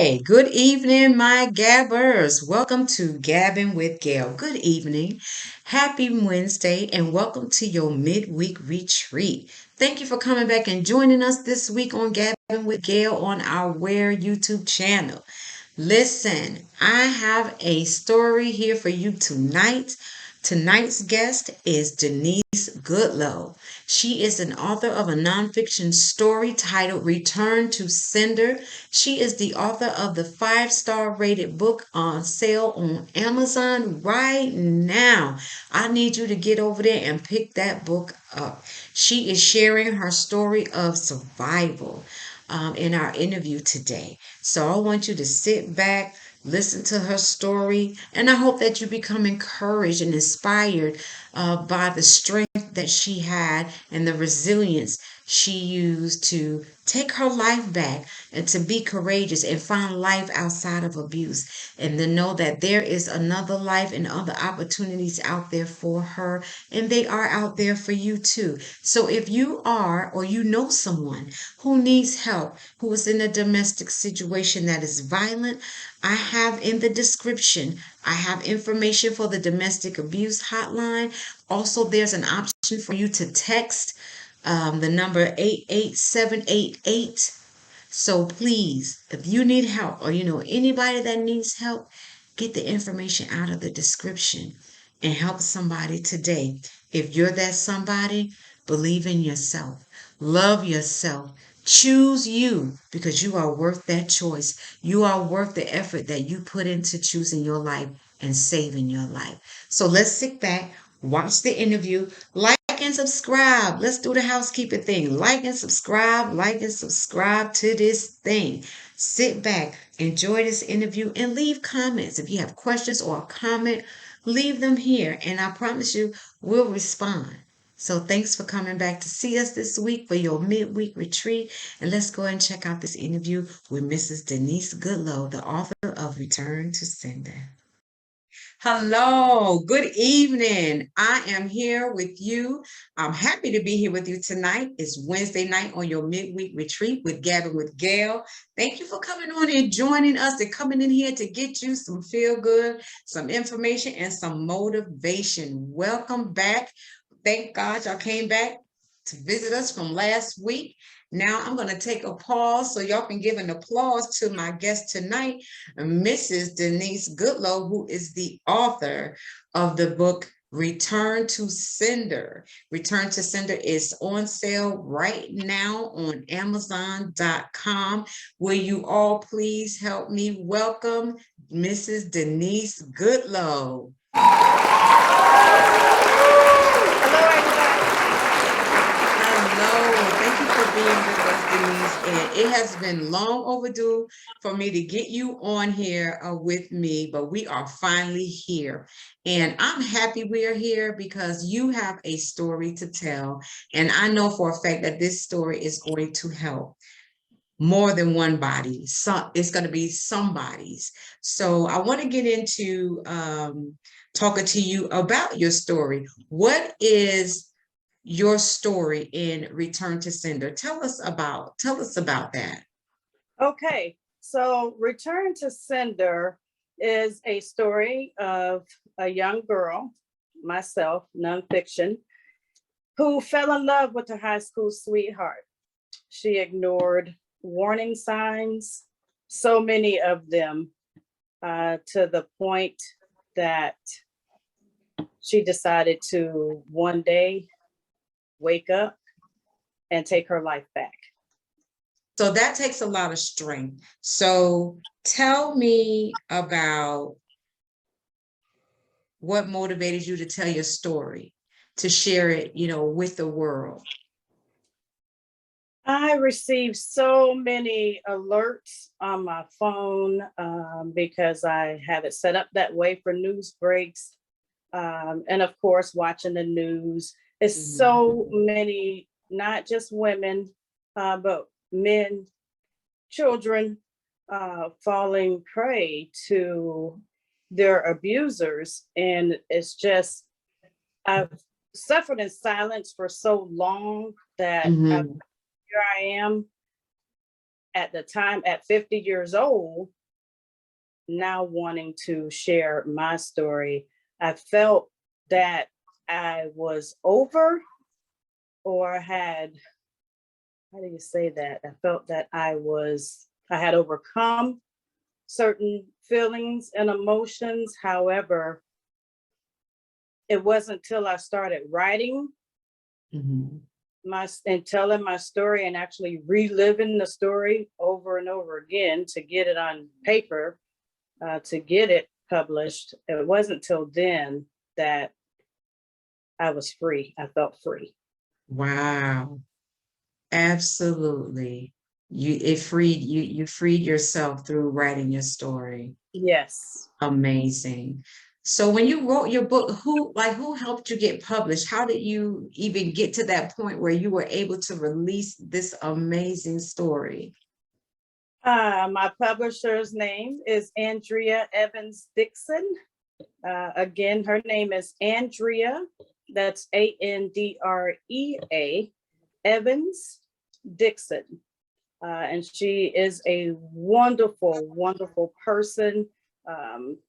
Hey, good evening, my gabbers. Welcome to Gabbing with Gayl. Good evening. Happy Wednesday, and welcome to your midweek retreat. Thank you for coming back and joining us this week on Gabbing with Gayl on our Where YouTube channel. Listen, I have a story here for you tonight. Tonight's guest is Denise Goodloe. She is an author of a nonfiction story titled Return to Sender. She is the author of the five-star rated book on sale on Amazon right now. I need you to get over there and pick that book up. She is sharing her story of survival in our interview today. So I want you to sit back, listen to her story, and I hope that you become encouraged and inspired by the strength that she had and the resilience she used to take her life back and to be courageous and find life outside of abuse and to know that there is another life and other opportunities out there for her, and they are out there for you too. So if you are or you know someone who needs help, who is in a domestic situation that is violent, I have in the description, I have information for the domestic abuse hotline. Also, there's an option for you to text the number 88788. So please, if you need help or you know anybody that needs help, get the information out of the description and help somebody today. If you're that somebody, believe in yourself, love yourself, choose you because you are worth that choice. You are worth the effort that you put into choosing your life and saving your life. So let's sit back, watch the interview, like and subscribe. Let's do the housekeeping thing. Like and subscribe to this thing. Sit back, enjoy this interview, and leave comments. If you have questions or a comment, leave them here, and I promise you we'll respond. So thanks for coming back to see us this week for your midweek retreat. And let's go and check out this interview with Mrs. Denise Goodloe, the author of Return to Sender. Hello, good evening. I am here with you. I'm happy to be here with you tonight. It's Wednesday night on your midweek retreat with Gabbing with Gayl. Thank you for coming on and joining us and coming in here to get you some feel good, some information, and some motivation. Welcome back. Thank God y'all came back to visit us from last week. Now I'm going to take a pause so y'all can give an applause to my guest tonight, Mrs. Denise Goodloe, who is the author of the book Return to Sender. Return to Sender is on sale right now on Amazon.com. Will you all please help me welcome Mrs. Denise Goodloe? Hello, thank you for being with us, Denise. And it has been long overdue for me to get you on here with me, but we are finally here. And I'm happy we are here because you have a story to tell. And I know for a fact that this story is going to help more than one body. So it's going to be somebody's. So I want to get into talking to you about your story. What is your story in Return to Sender? Tell us about that. Okay, so Return to Sender is a story of a young girl, myself, nonfiction, who fell in love with her high school sweetheart. She ignored warning signs, so many of them, to the point that she decided to one day wake up and take her life back. So that takes a lot of strength. So tell me about what motivated you to tell your story, to share it, with the world. I received so many alerts on my phone because I have it set up that way for news breaks. And of course, watching the news. It's so many, not just women, but men, children falling prey to their abusers. And it's just, I've suffered in silence for so long that here I am at the time, at 50 years old, now wanting to share my story, I felt that I was over or had, how do you say that? I felt that I had overcome certain feelings and emotions. However, it wasn't until I started writing and telling my story and actually reliving the story over and over again to get it on paper, to get it published. It wasn't until then that I was free. I felt free. Wow. Absolutely. You freed yourself through writing your story. Yes. Amazing. So when you wrote your book, who helped you get published? How did you even get to that point where you were able to release this amazing story? My publisher's name is Andrea Evans Dixon. Again, her name is Andrea. That's Andrea Evans Dixon. And she is a wonderful, wonderful person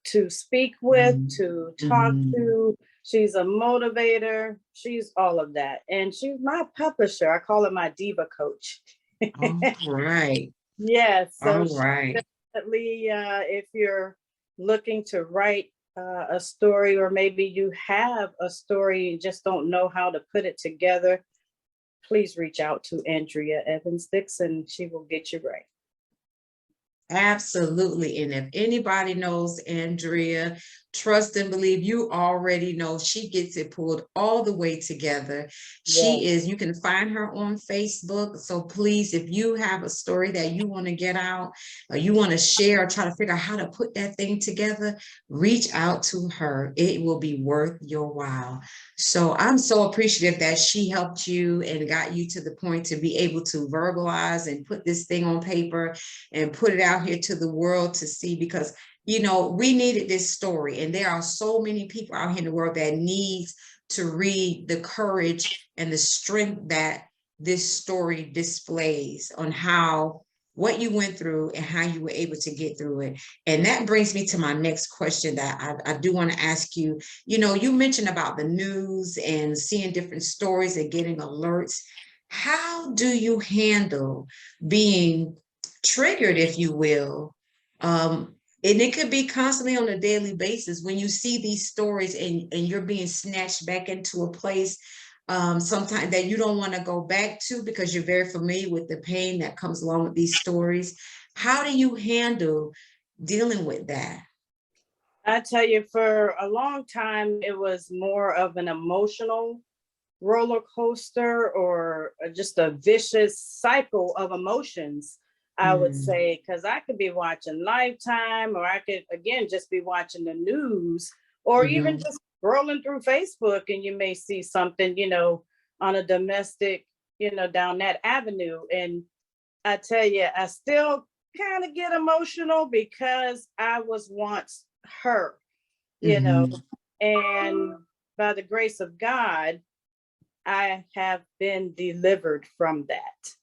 to speak with, to talk to. She's a motivator. She's all of that. And she's my publisher. I call her my diva coach. All right. Yes. So All right. definitely, if you're looking to write a story, or maybe you have a story, you just don't know how to put it together, please reach out to Andrea Evans Dixon. She will get you right. Absolutely. And if anybody knows Andrea, trust and believe, you already know she gets it pulled all the way together. She is, you can find her on Facebook. So please, if you have a story that you want to get out, or you want to share, or try to figure out how to put that thing together, reach out to her. It will be worth your while. So I'm so appreciative that she helped you and got you to the point to be able to verbalize and put this thing on paper and put it out here to the world to see, because we needed this story, and there are so many people out here in the world that needs to read the courage and the strength that this story displays on what you went through and how you were able to get through it. And that brings me to my next question that I do want to ask you. You mentioned about the news and seeing different stories and getting alerts. How do you handle being triggered, if you will? And it could be constantly on a daily basis when you see these stories and you're being snatched back into a place sometimes that you don't want to go back to because you're very familiar with the pain that comes along with these stories. How do you handle dealing with that? I tell you, for a long time, it was more of an emotional roller coaster, or just a vicious cycle of emotions, I would say, because I could be watching Lifetime, or I could, again, just be watching the news, or even just scrolling through Facebook, and you may see something, on a domestic, down that avenue. And I tell you, I still kind of get emotional because I was once her, and by the grace of God, I have been delivered from that.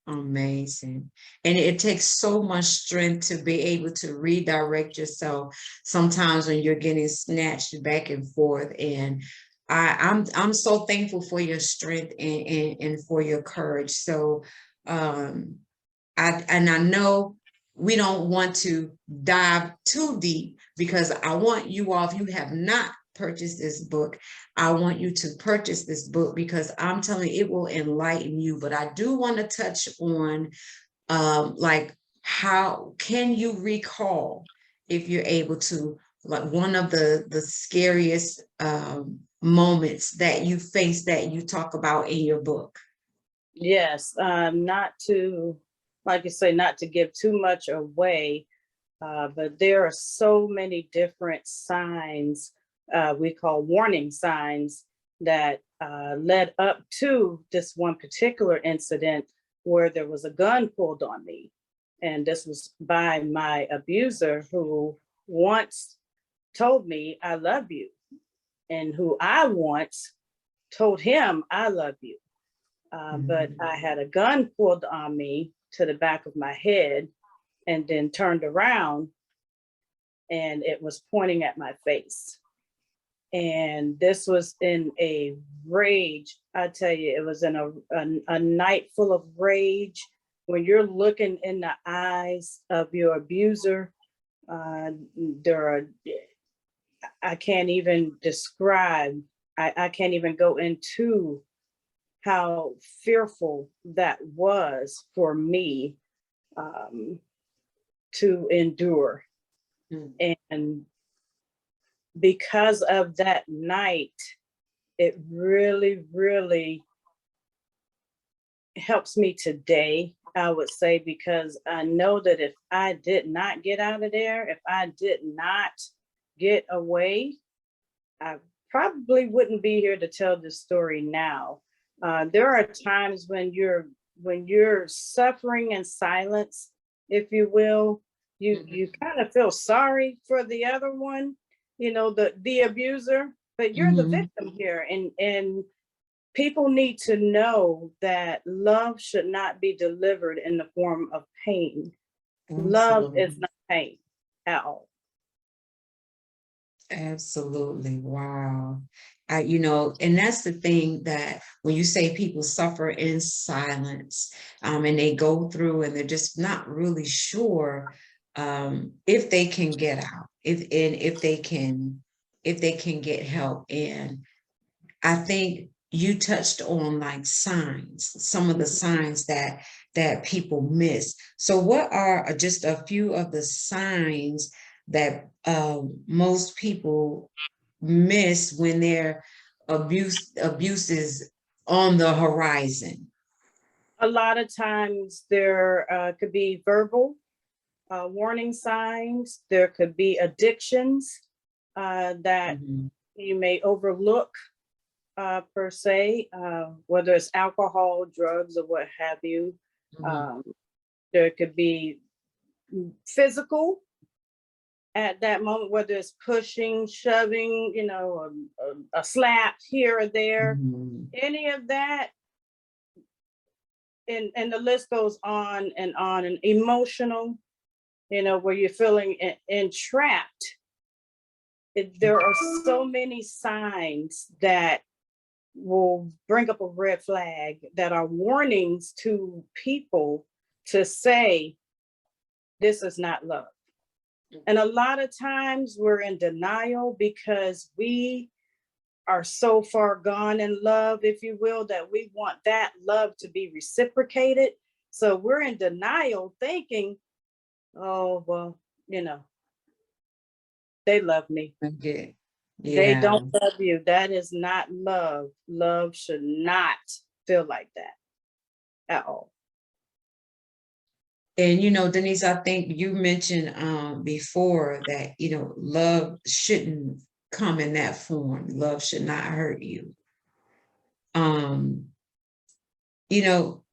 Amazing. And it takes so much strength to be able to redirect yourself sometimes when you're getting snatched back and forth. And I'm so thankful for your strength and for your courage. So I know we don't want to dive too deep, because I want you all, if you have not purchased this book, I want you to purchase this book, because I'm telling you, it will enlighten you. But I do want to touch on like, how can you recall, if you're able to, like, one of the scariest moments that you face that you talk about in your book? Yes, not to, like you say, not to give too much away, but there are so many different signs, we call warning signs, that led up to this one particular incident where there was a gun pulled on me. And this was by my abuser, who once told me, "I love you," and who I once told him, "I love you." But I had a gun pulled on me to the back of my head and then turned around and it was pointing at my face. And this was in a rage. I tell you, it was in a night full of rage. When you're looking in the eyes of your abuser, there are, I can't even describe, I can't even go into how fearful that was for me to endure. And because of that night, it really, really helps me today, I would say, because I know that if I did not get out of there, if I did not get away, I probably wouldn't be here to tell this story now. There are times when you're suffering in silence, if you will, you kind of feel sorry for the other one, the abuser, but you're the victim here. And people need to know that love should not be delivered in the form of pain. Love is not pain at all. Absolutely. Wow. And that's the thing, that when you say people suffer in silence, and they go through and they're just not really sure if they can get out, if they can get help. And I think you touched on like signs, some of the signs that people miss. So what are just a few of the signs that most people miss when their abuse is on the horizon? A lot of times there could be verbal warning signs. There could be addictions that you may overlook per se, whether it's alcohol, drugs, or what have you. There could be physical at that moment, whether it's pushing, shoving, a slap here or there, any of that. And the list goes on, and emotional, where you're feeling entrapped. There are so many signs that will bring up a red flag, that are warnings to people to say, this is not love. And a lot of times we're in denial because we are so far gone in love, if you will, that we want that love to be reciprocated. So we're in denial thinking, oh, well, they love me. Okay. They don't love you. That is not love. Love should not feel like that at all. And Denise, I think you mentioned before that love shouldn't come in that form. Love should not hurt you. You know,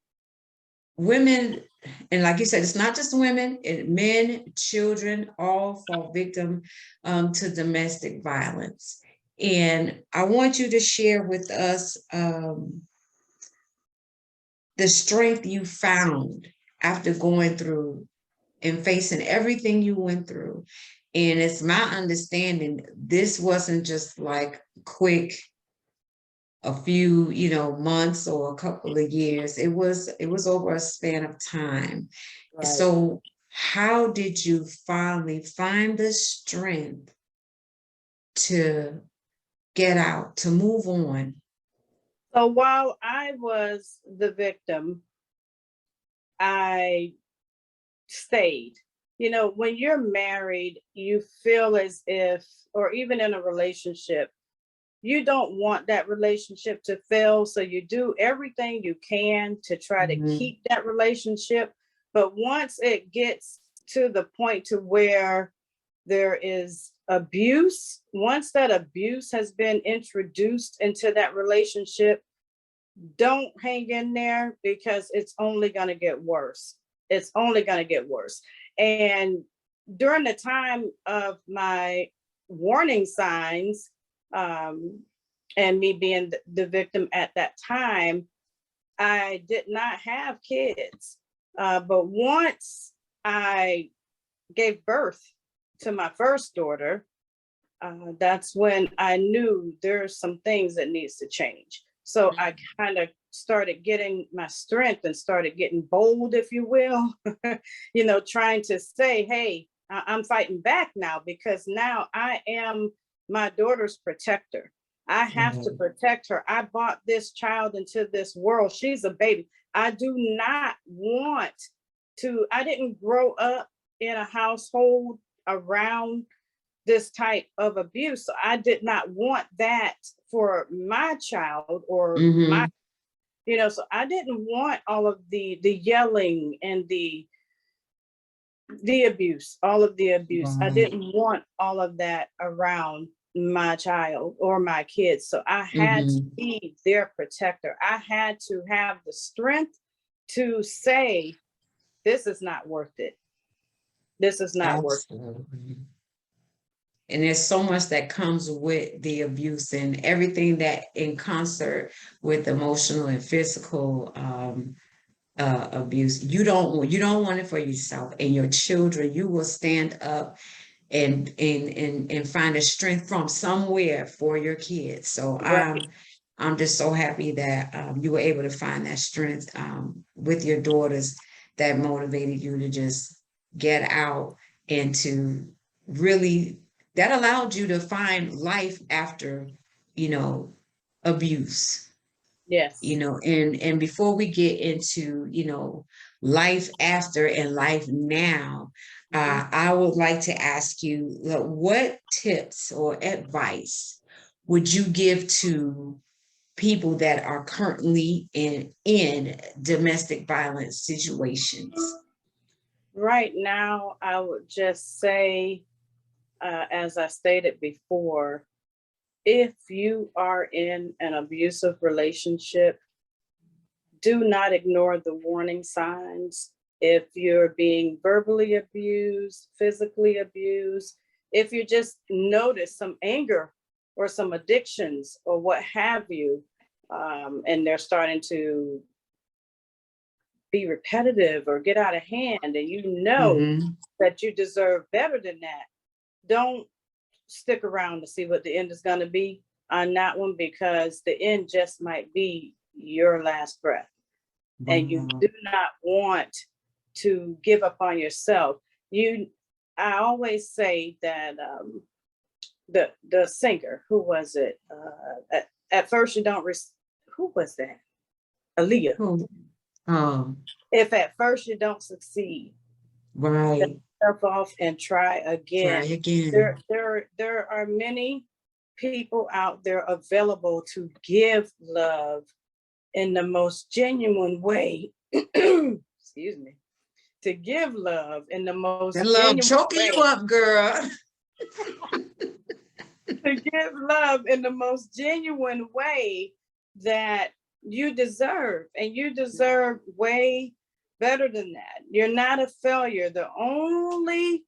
Women, and like you said, it's not just women, men, children, all fall victim to domestic violence. And I want you to share with us the strength you found after going through and facing everything you went through. And it's my understanding this wasn't just like quick, a few months or a couple of years. It was over a span of time. Right. So how did you finally find the strength to get out, to move on? So while I was the victim, I stayed. When you're married, you feel as if, or even in a relationship, you don't want that relationship to fail. So you do everything you can to try to keep that relationship. But once it gets to the point to where there is abuse, once that abuse has been introduced into that relationship, don't hang in there, because it's only going to get worse. It's only going to get worse. And during the time of my warning signs, and me being the victim at that time, I did not have kids. But once I gave birth to my first daughter, that's when I knew there's some things that needs to change. So I kind of started getting my strength and started getting bold, if you will, trying to say, hey, I'm fighting back now, because now I am my daughter's protector. I have to protect her. I brought this child into this world. She's a baby. I do not want to, I didn't grow up in a household around this type of abuse. So I did not want that for my child or my, so I didn't want all of the yelling and the abuse, all of the abuse. I didn't want all of that around my child or my kids. So I had to be their protector. I had to have the strength to say, this is not worth it. This is not worth it. And there's so much that comes with the abuse and everything that in concert with emotional and physical abuse. You don't want it for yourself and your children. You will stand up and find a strength from somewhere for your kids. So Right. I'm just so happy that you were able to find that strength with your daughters that motivated you to just get out and to really, that allowed you to find life after, abuse. Yes. And before we get into, life after and life now, I would like to ask you, what tips or advice would you give to people that are currently in domestic violence situations? Right now, I would just say, as I stated before, if you are in an abusive relationship, do not ignore the warning signs. If you're being verbally abused, physically abused, if you just notice some anger or some addictions or what have you, and they're starting to be repetitive or get out of hand, and that you deserve better than that, don't stick around to see what the end is going to be on that one, because the end just might be your last breath. And you do not want to give up on yourself. I always say that the singer, who was it? At first you don't, who was that? Aaliyah. If at first you don't succeed, Right. Step yourself off and try again. Try again. There are many people out there available to give love in the most genuine way. Excuse me. To give love in the most That love genuine choking way. you up, girl. To give love in the most genuine way that you deserve, and you deserve way better than that. You're not a failure. The only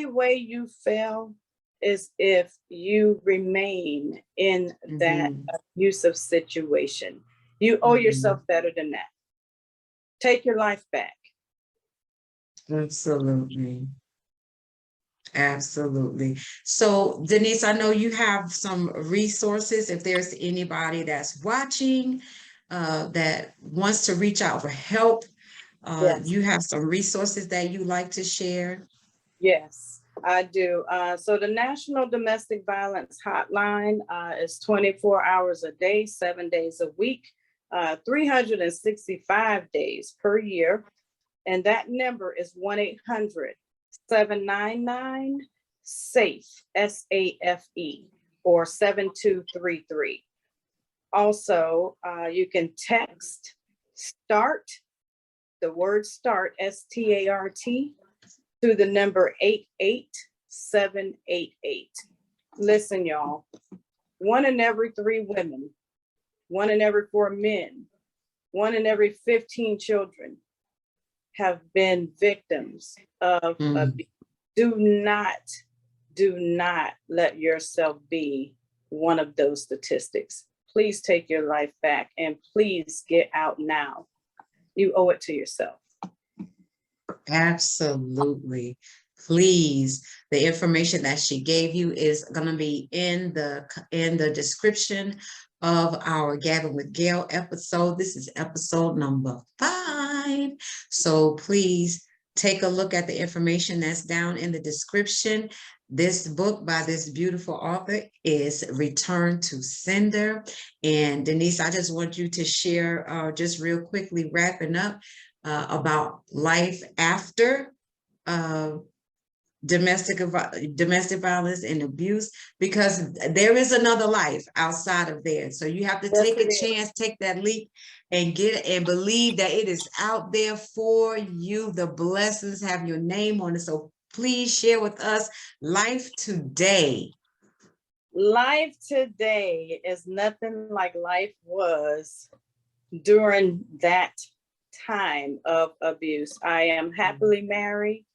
way you fail is if you remain in that abusive situation. You owe yourself better than that. Take your life back. Absolutely. Absolutely. So, Denise, I know you have some resources. If there's anybody that's watching that wants to reach out for help, Yes. you have some resources that you like to share? Yes, I do. So the National Domestic Violence Hotline is 24 hours a day, 7 days a week, 365 days per year. And that number is 1-800-799-SAFE, SAFE, or 7233. Also, you can text START, the word START, START, to the number 88788. Listen, y'all, 1 in every 3 women, 1 in every 4 men, 1 in every 15 children have been victims of abuse. Do not let yourself be one of those statistics. Please take your life back, and please get out now. You owe it to yourself. Absolutely. Please, the information that she gave you is going to be in the description of our Gabbing with Gayl episode. This is episode number 5. So please take a look at the information that's down in the description. This book by this beautiful author is Return to Sender. And Denise, I just want you to share, just real quickly, wrapping up about life after uh, domestic violence and abuse, because there is another life outside of there. So you have to Yes, take it a is. chance, take that leap, and get it, and believe that it is out there for you. The blessings have your name on it. So please share with us life today. Life today is nothing like life was during that time of abuse. I am happily married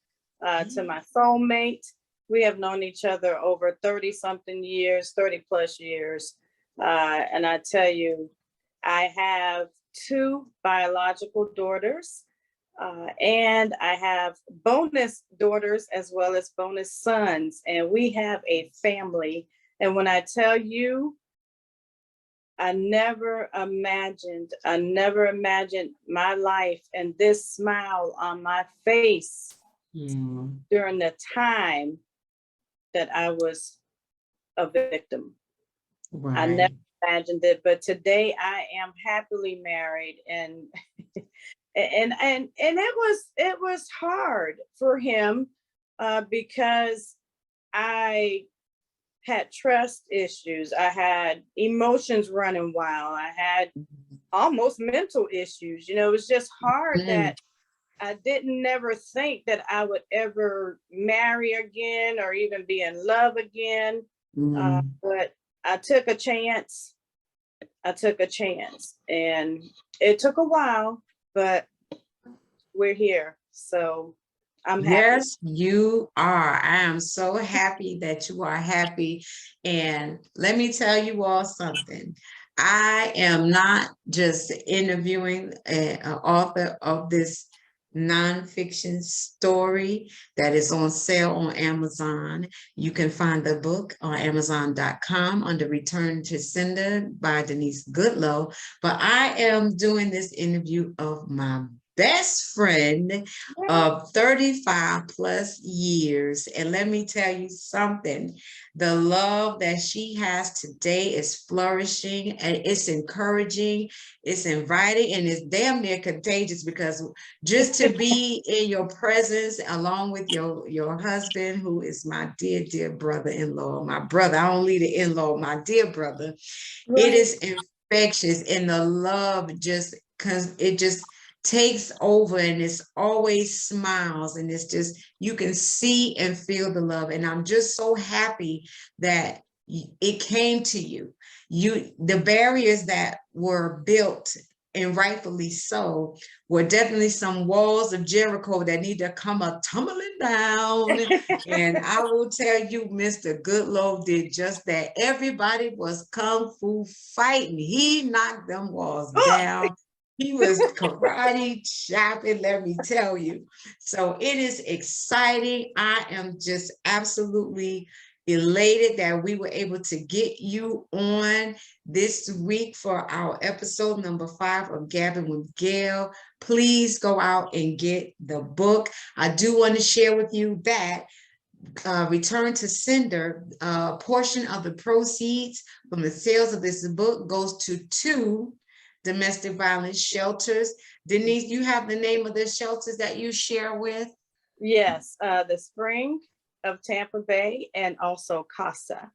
to my soulmate. We have known each other over 30 something years, 30 plus years. And I tell you, I have 2 biological daughters, and I have bonus daughters as well as bonus sons. And we have a family. And when I tell you, I never imagined my life and this smile on my face during the time that I was a victim. I Right. never imagined it, but today I am happily married, and it was hard for him because I had trust issues. I had emotions running wild. I had almost mental issues. You know, it was just hard Mm, that I didn't never think that I would ever marry again or even be in love again. mm. But I took a chance. I took a chance, and it took a while, but we're here. So I'm happy. Yes, you are. I am so happy that you are happy. And let me tell you all something. I am not just interviewing an author of this nonfiction story that is on sale on Amazon. You can find the book on Amazon.com under Return to Sender by Denise Goodloe. But I am doing this interview of my best friend of 35 plus years. And let me tell you something, the love that she has today is flourishing, and it's encouraging, it's inviting, and it's damn near contagious, because just to be in your presence along with your husband, who is my dear brother-in-law, my brother, I don't leave the in-law, my dear brother, it Right. is infectious, and the love just, because it just takes over, and it's always smiles, and it's just, you can see and feel the love. And I'm just so happy that it came to you. The barriers that were built, and rightfully so, were definitely some walls of Jericho that need to come a tumbling down. And I will tell you, Mr. Goodloe did just that. Everybody was kung fu fighting. He knocked them walls down. He was karate chopping, let me tell you. So it is exciting. I am just absolutely elated that we were able to get you on this week for our episode number 5 of Gabbing with Gayl. Please go out and get the book. I do want to share with you that Return to Sender, a portion of the proceeds from the sales of this book goes to 2 domestic violence shelters. Denise, you have the name of the shelters that you share with? Yes, the Spring of Tampa Bay and also Casa.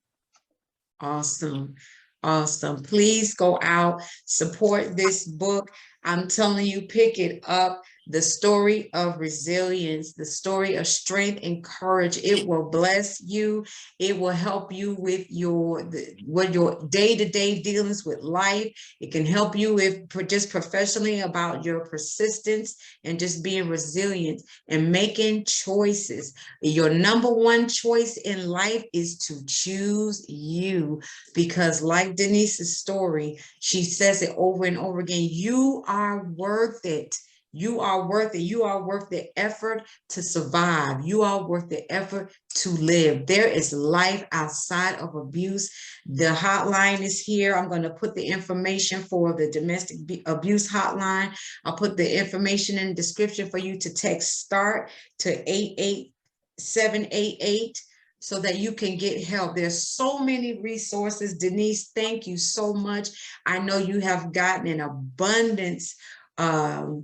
Awesome. Awesome. Please go out, support this book. I'm telling you, pick it up. The story of resilience, the story of strength and courage. It will bless you. It will help you with your day-to-day dealings with life. It can help you with just professionally about your persistence and just being resilient and making choices. Your number one choice in life is to choose you, because like Denise's story, she says it over and over again, you are worth it. You are worth it. You are worth the effort to survive. You are worth the effort to live. There is life outside of abuse. The hotline is here. I'm going to put the information for the domestic abuse hotline. I'll put the information in the description for you to text START to 88788 so that you can get help. There's so many resources. Denise, thank you so much. I know you have gotten an abundance of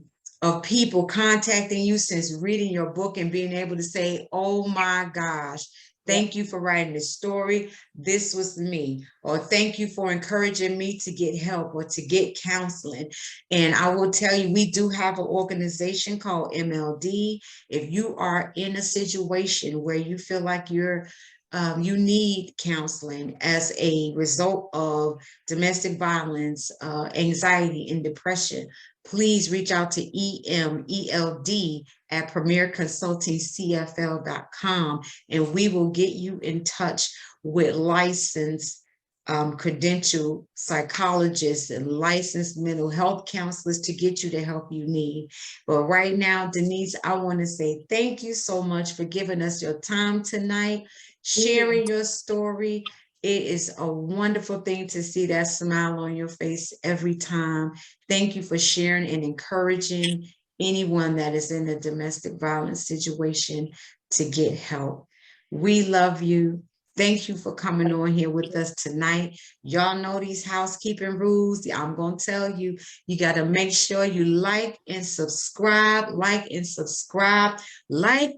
people contacting you since reading your book and being able to say, oh my gosh, thank you for writing this story. This was me. Or thank you for encouraging me to get help or to get counseling. And I will tell you, we do have an organization called MLD. If you are in a situation where you feel like you need counseling as a result of domestic violence, anxiety, and depression, please reach out to EMELD at premierconsultingcfl.com, and we will get you in touch with licensed credentialed psychologists and licensed mental health counselors to get you the help you need. But right now, Denise, I want to say thank you so much for giving us your time tonight, sharing your story. It is a wonderful thing to see that smile on your face every time. Thank you for sharing and encouraging anyone that is in a domestic violence situation to get help. We love you. Thank you for coming on here with us tonight. Y'all know these housekeeping rules. I'm going to tell you, you got to make sure you like, subscribe,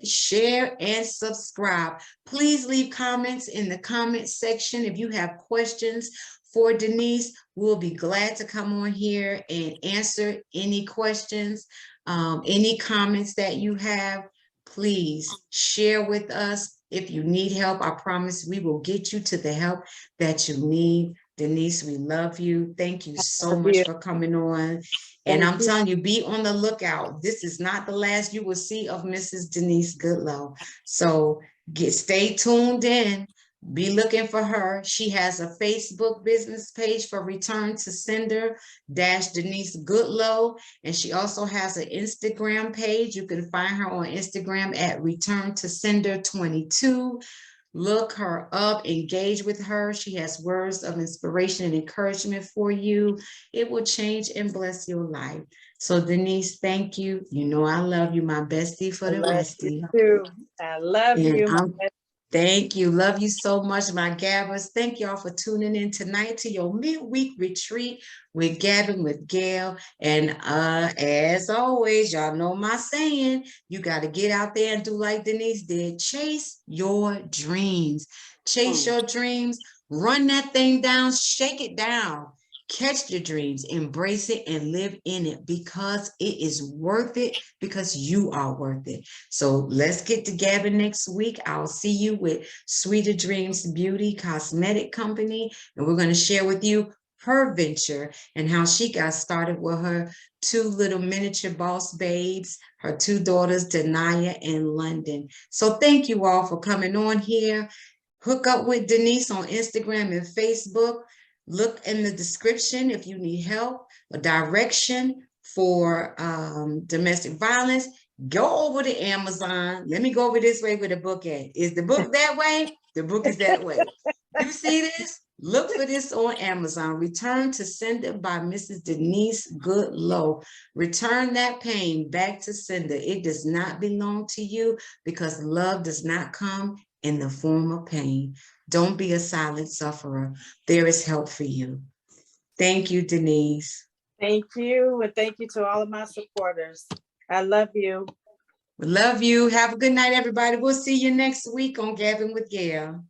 share, and subscribe. Please leave comments in the comment section. If you have questions for Denise, we'll be glad to come on here and answer any questions, any comments that you have. Please share with us. If you need help, I promise we will get you to the help that you need. Denise, we love you. Thank you so much for coming on. And I'm telling you, be on the lookout. This is not the last you will see of Mrs. Denise Goodloe. So stay tuned in. Be looking for her. She has a Facebook business page for Return to Sender Denise Goodloe. And she also has an Instagram page. You can find her on Instagram at Return to Sender 22. Look her up, engage with her. She has words of inspiration and encouragement for you. It will change and bless your life. So Denise, thank you. You know I love you, my bestie for the restie. I love you. Thank you. Love you so much, my Gabbers. Thank y'all for tuning in tonight to your midweek retreat with Gabbing with Gayl. And as always, y'all know my saying, you got to get out there and do like Denise did. Chase your dreams. Chase your dreams. Run that thing down. Shake it down. Catch your dreams, embrace it, and live in it because it is worth it, because you are worth it. So let's get together next week. I'll see you with Sweeter Dreams Beauty Cosmetic Company, and we're going to share with you her venture and how she got started with her two little miniature boss babes, her two daughters, Denaya and London. So thank you all for coming on here. Hook up with Denise on Instagram and Facebook. Look in the description if you need help or direction for domestic violence. Go over to Amazon. Let me go over this way where the book at. Is the book that way? The book is that way. You see this? Look for this on Amazon. Return to Sender by Mrs. Denise Goodloe. Return that pain back to sender. It does not belong to you because love does not come in the form of pain. Don't be a silent sufferer. There is help for you. Thank you, Denise. Thank you. And thank you to all of my supporters. I love you. We love you. Have a good night, everybody. We'll see you next week on Gabbing with Gayl.